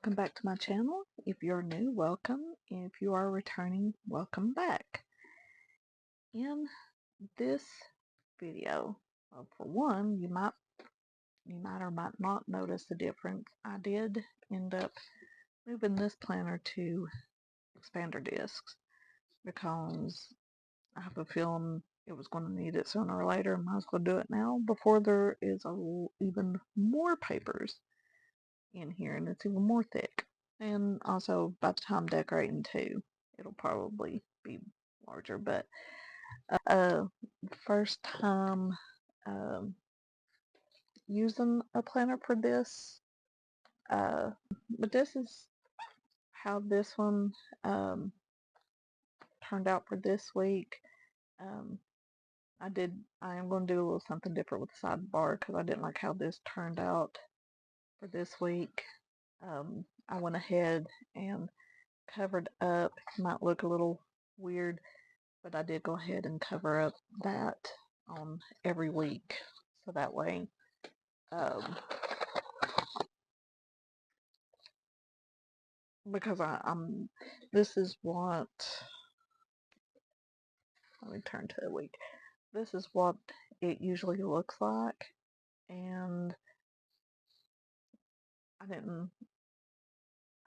Welcome back to my channel. If you're new, welcome. If you are returning, welcome back. In this video, well, for one, you might or might not notice the difference. I did end up moving this planner to expander discs because I have a feeling it was going to need it sooner or later. I might as well do it now before there is even more papers in here and it's even more thick. And also, by the time decorating too, it'll probably be larger. But first time um, using a planner for this. But this is how this one turned out for this week. Um, I am going to do a little something different with the sidebar because I didn't like how this turned out for this week. I went ahead and covered up. It might look a little weird, but I did go ahead and cover up that on every week, so that way because I'm this is what, let me turn to the week. This is what it usually looks like, and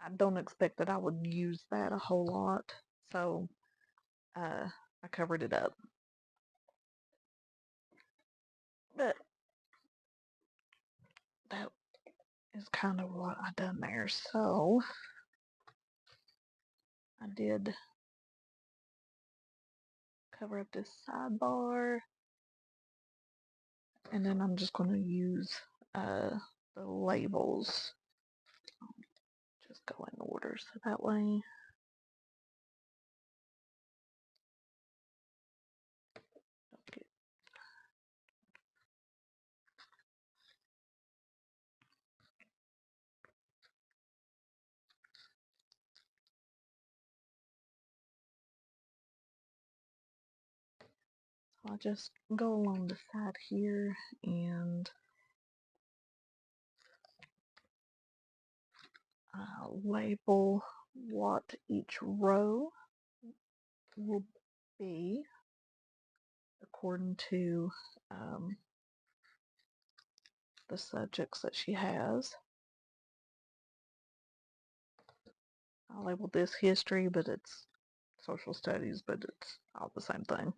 I don't expect that I would use that a whole lot, so I covered it up. But that is kind of what I done there. So I did cover up this sidebar, and then I'm just going to use the labels. Just go in order so that way don't get. I'll just go along the side here and label what each row will be according to the subjects that she has. I labeled this history, but it's social studies, but it's all the same thing.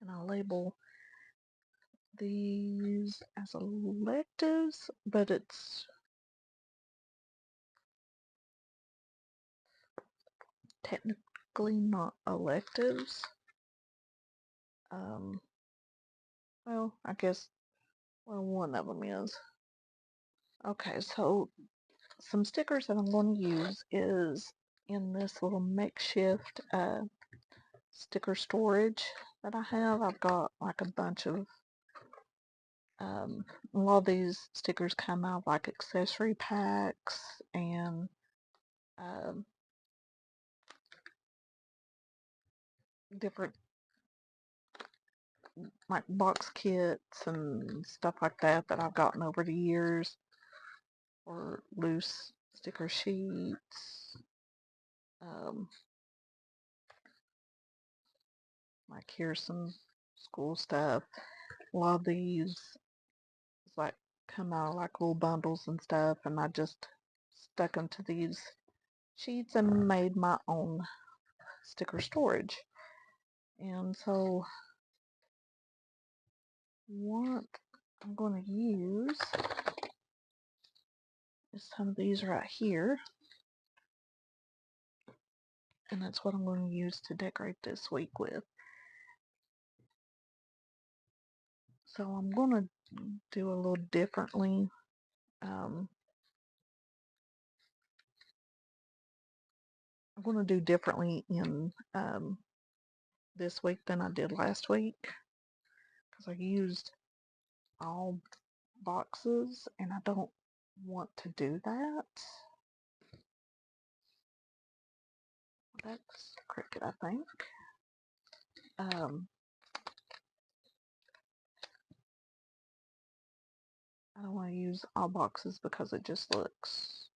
And I'll label these as electives, but it's technically not electives. Well, I guess, well, one of them is. Okay, so some stickers that I'm going to use is in this little makeshift sticker storage that I have. I've got like a bunch of, a lot of these stickers come out like accessory packs and different like box kits and stuff like that that I've gotten over the years, or loose sticker sheets. Like here's some school stuff. A lot of these like come out like little bundles and stuff, and I just stuck them to these sheets and made my own sticker storage. And so what I'm going to use is some of these right here, and that's what I'm going to use to decorate this week with. So I'm going to do a little differently. I'm going to do differently in this week than I did last week, because I used all boxes, and I don't want to do that. That's Cricut, I think. I don't want to use all boxes because it just looks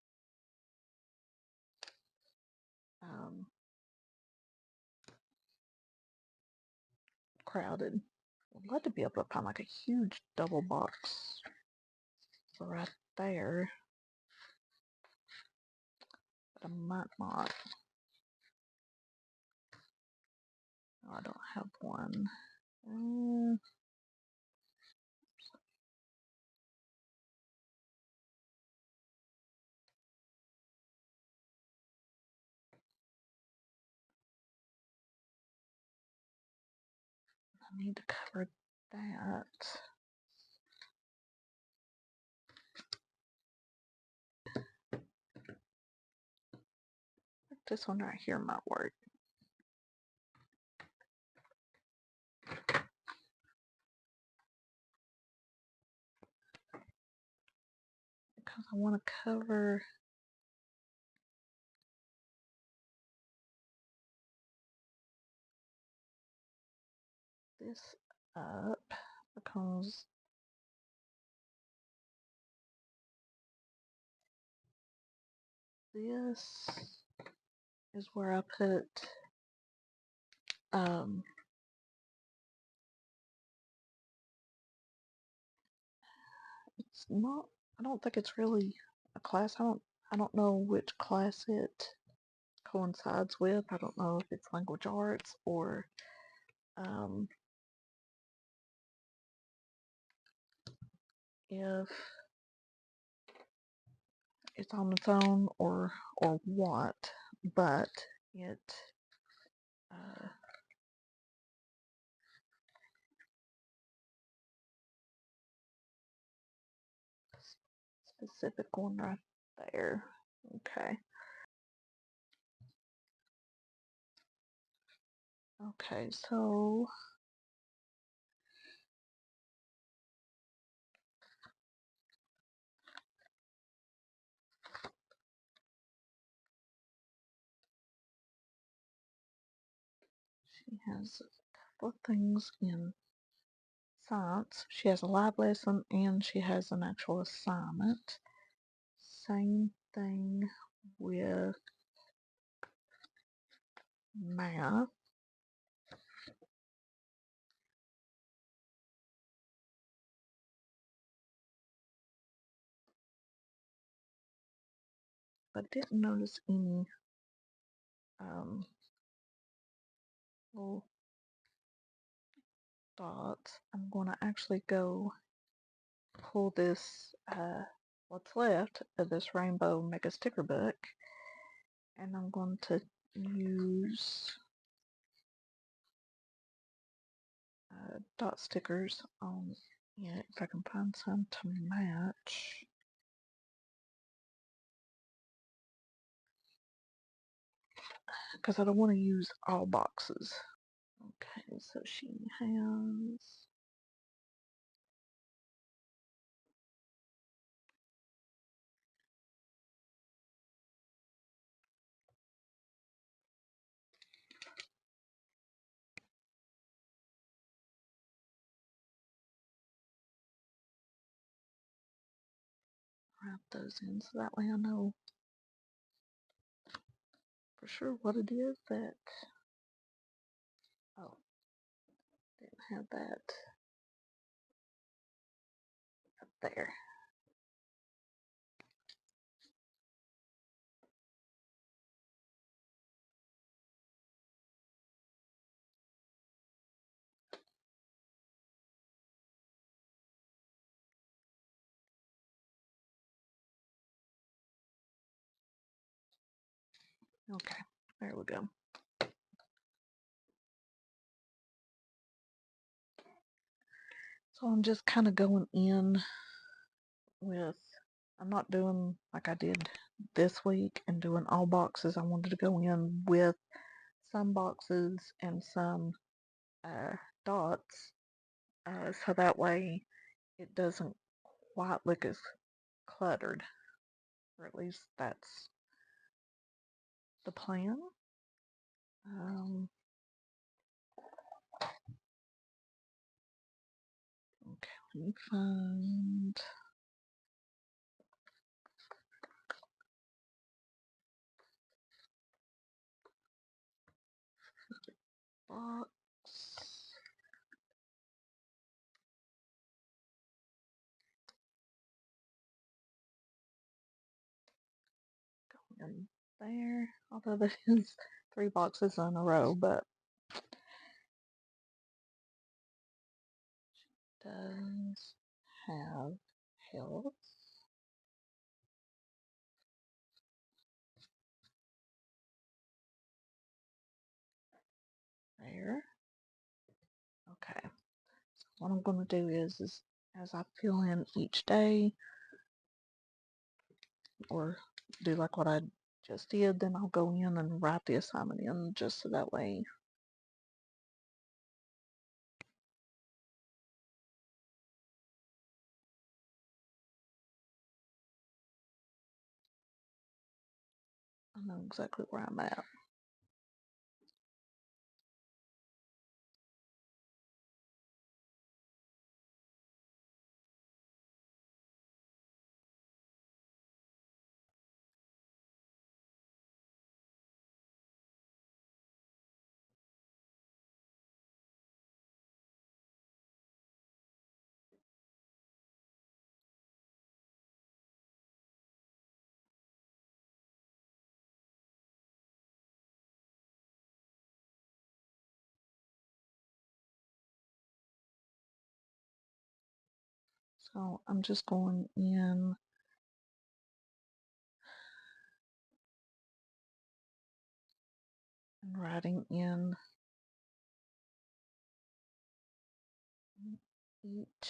crowded. I'd love to be able to find like a huge double box right there, but I might not. No, I don't have one. I need to cover that. This one right here might work. Because I want to cover this up because this is where I put it's not, I don't think it's really a class. I don't know which class it coincides with. I don't know if it's language arts or if it's on its own or what, but it specific one right there. Okay. Okay, so she has a couple of things in science. She has a live lesson and she has an actual assignment. Same thing with math. But didn't notice any little dots. I'm going to actually go pull this, what's left of this rainbow mega sticker book, and I'm going to use dot stickers on it if I can find some to match. Because I don't want to use all boxes. Okay, so she has wrap those in so that way I know for sure what it is that, oh, didn't have that up there. Okay, there we go. So I'm just kind of going in with, I'm not doing like I did this week and doing all boxes. I wanted to go in with some boxes and some dots, so that way it doesn't white look is cluttered, or at least that's the plan. Okay, let me find box. Go in there. Although that is 3 boxes in a row, but does have health. There. Okay. So what I'm going to do is as I fill in each day, or do like what I just did, then I'll go in and write the assignment in just so that way I know exactly where I'm at. So I'm just going in and writing in each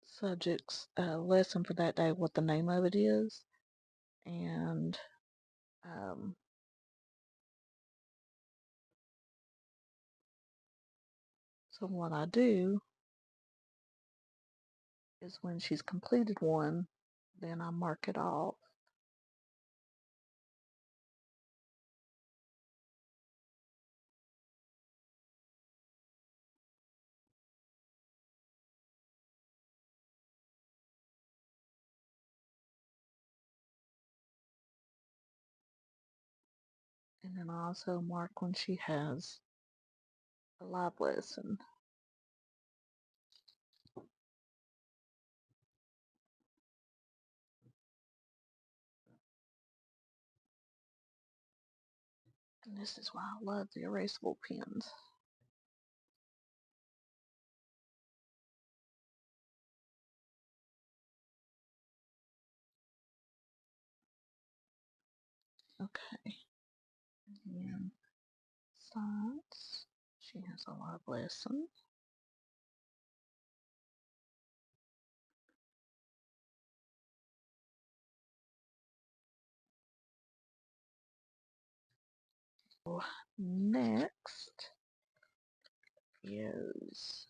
subject's lesson for that day, what the name of it is, and so what I do is when she's completed one, then I mark it off. And then I also mark when she has a live lesson. And this is why I love the erasable pens. Okay. And science. She has a live lesson. Next is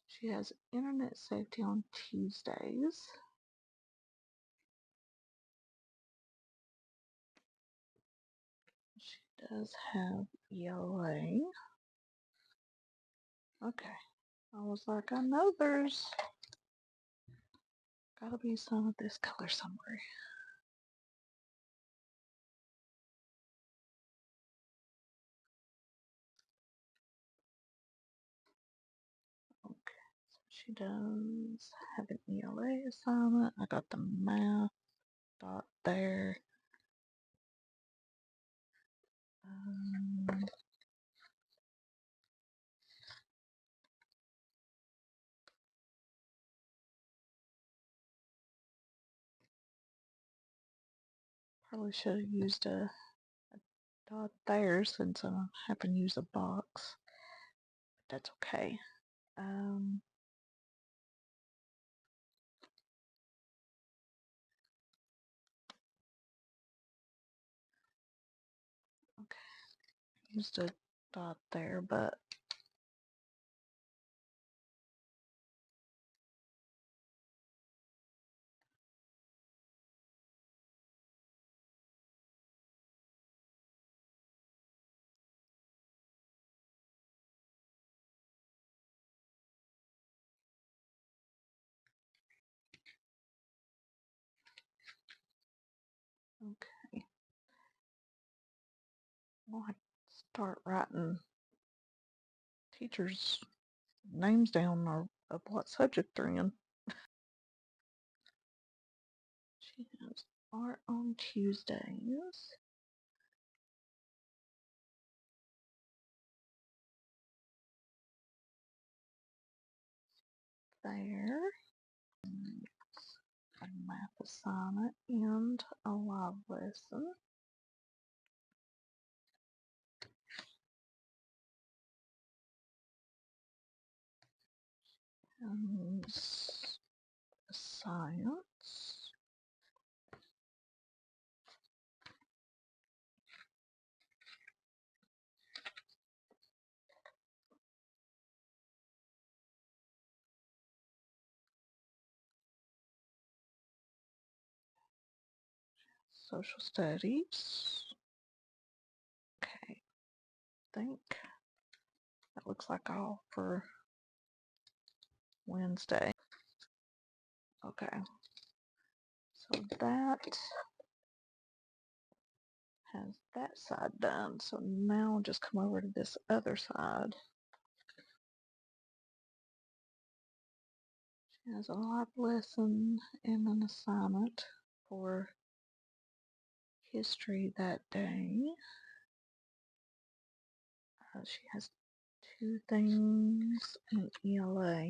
she has internet safety on Tuesdays. She does have ELA. Okay. I was like, I know there's gotta be some of this color somewhere. Okay. So she does have an ELA assignment. I got the math dot there. Um, Probably should have used a dot there since I happen to use a box. But that's okay. Okay. used a dot there, but okay. I'll have to start writing teachers' names down or of what subject they're in. She has art on Tuesdays. There. A math assignment and a live lesson. And science. Social studies. Okay, I think that looks like all for Wednesday. Okay, so that has that side done. So now I'll just come over to this other side. She has a live lesson and an assignment for history that day. She has 2 things in ELA.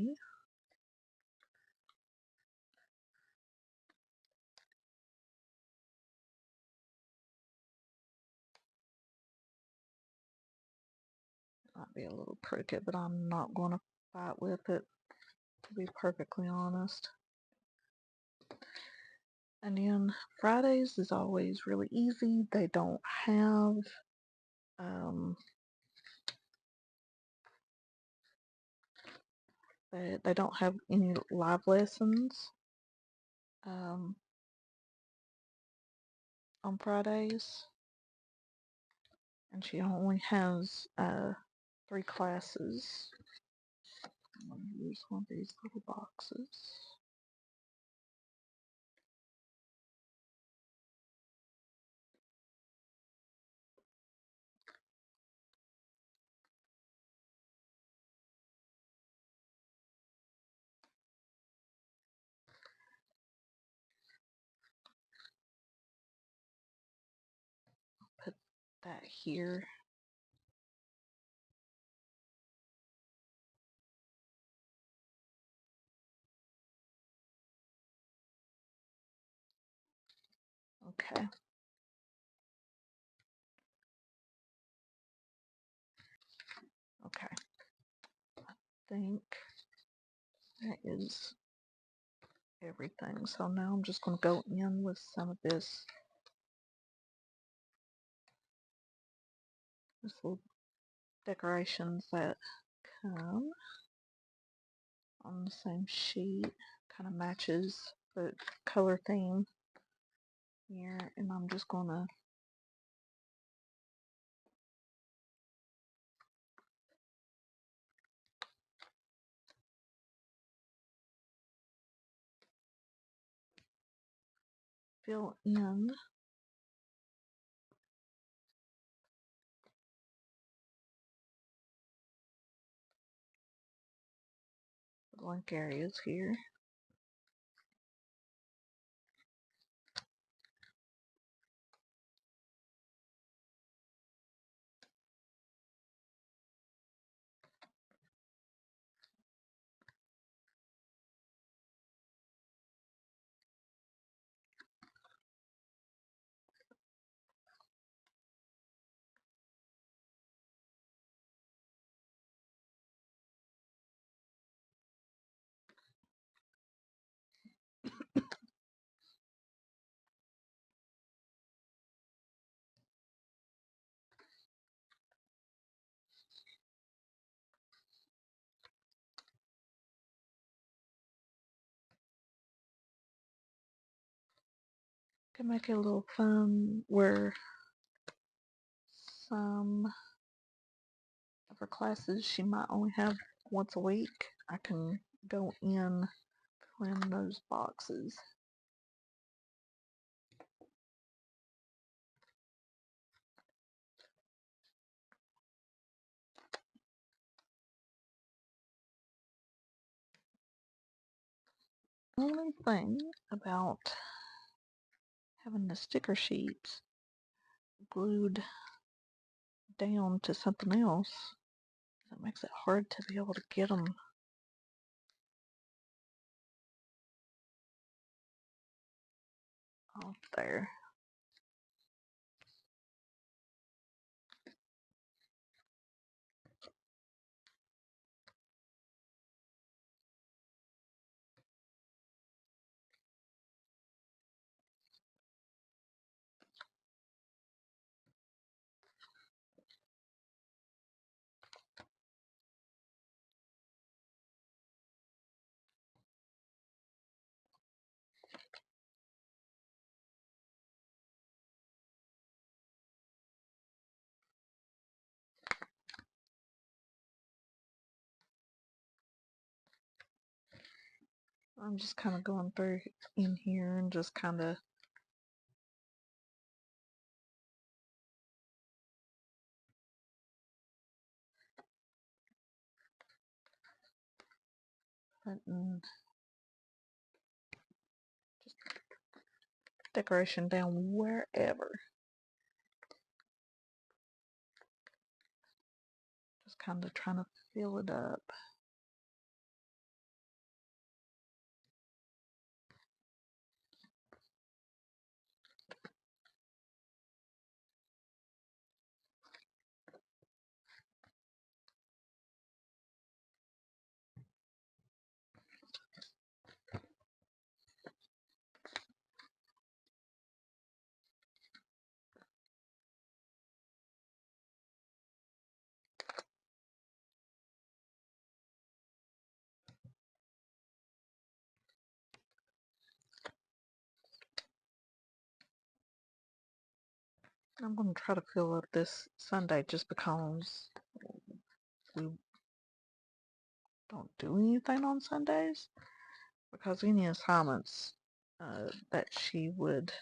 Might be a little crooked, but I'm not going to fight with it, to be perfectly honest. And then Fridays is always really easy. They don't have they don't have any live lessons on Fridays, and she only has 3 classes. Use one of these little boxes. Put that here. Okay. Okay. I think that is everything. So now I'm just going to go in with some of this little decorations that come on the same sheet. Kind of matches the color theme here, and I'm just going to fill in the blank areas here. Can make it a little fun where some of her classes she might only have once a week. I can go in, fill in those boxes. The only thing about having the sticker sheets glued down to something else, that makes it hard to be able to get them off there. I'm just kind of going through in here and just kind of putting just decoration down wherever. Just kind of trying to fill it up. I'm going to try to fill up this Sunday just because we don't do anything on Sundays. Because any assignments that she would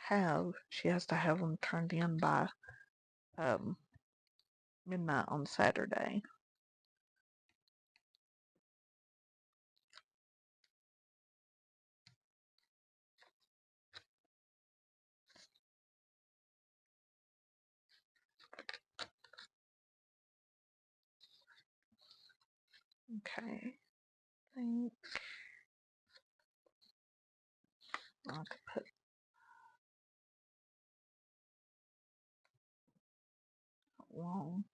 have, she has to have them turned in by midnight on Saturday. Okay, I think I could put a long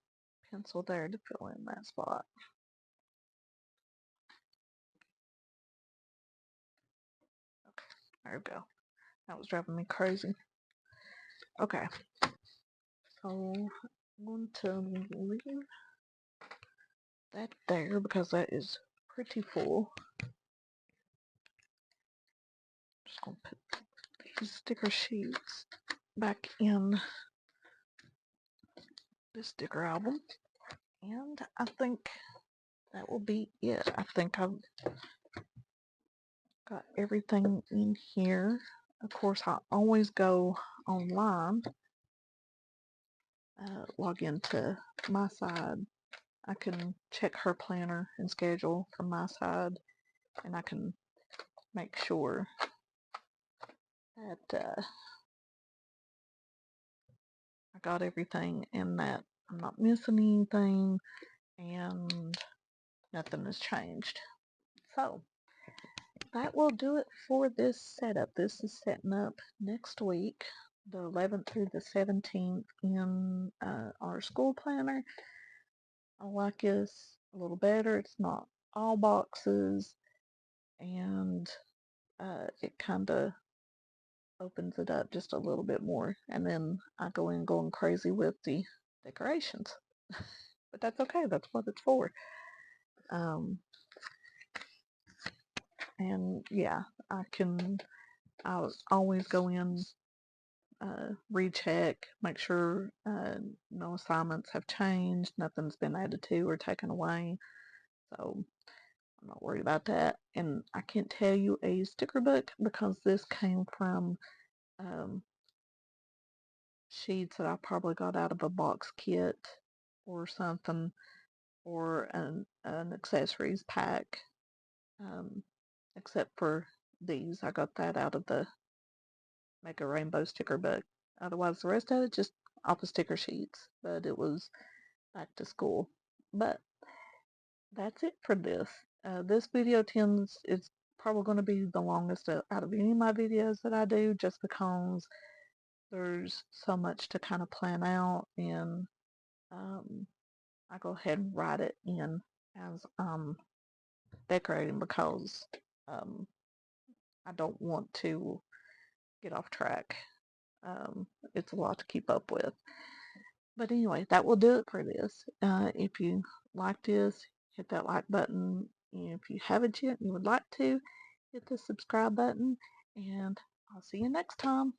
pencil there to fill in that spot. Okay, there we go. That was driving me crazy. Okay, so I'm going to leave that there because that is pretty full. Just going to put these sticker sheets back in the sticker album. And I think that will be it. I think I've got everything in here. Of course, I always go online, log into my side. I can check her planner and schedule from my side, and I can make sure that I got everything and that I'm not missing anything and nothing has changed. So that will do it for this setup. This is setting up next week, the 11th through the 17th in our school planner. I like this a little better. It's not all boxes, and it kind of opens it up just a little bit more. And then I go in going crazy with the decorations. But that's okay. That's what it's for. and yeah, I'll always go in, recheck, make sure no assignments have changed, nothing's been added to or taken away. So I'm not worried about that. And I can't tell you a sticker book because this came from sheets that I probably got out of a box kit or something, or an accessories pack. Um, except for these, I got that out of the Make a Rainbow sticker book. Otherwise, the rest of it just off the sticker sheets. But it was back to school. But that's it for this. This video is probably going to be the longest out of any of my videos that I do, just because there's so much to kind of plan out, and I go ahead and write it in as decorating because um, I don't want to get off track. It's a lot to keep up with. But anyway, that will do it for this. If you like this, hit that like button. And if you haven't yet and you would like to, hit the subscribe button. And I'll see you next time.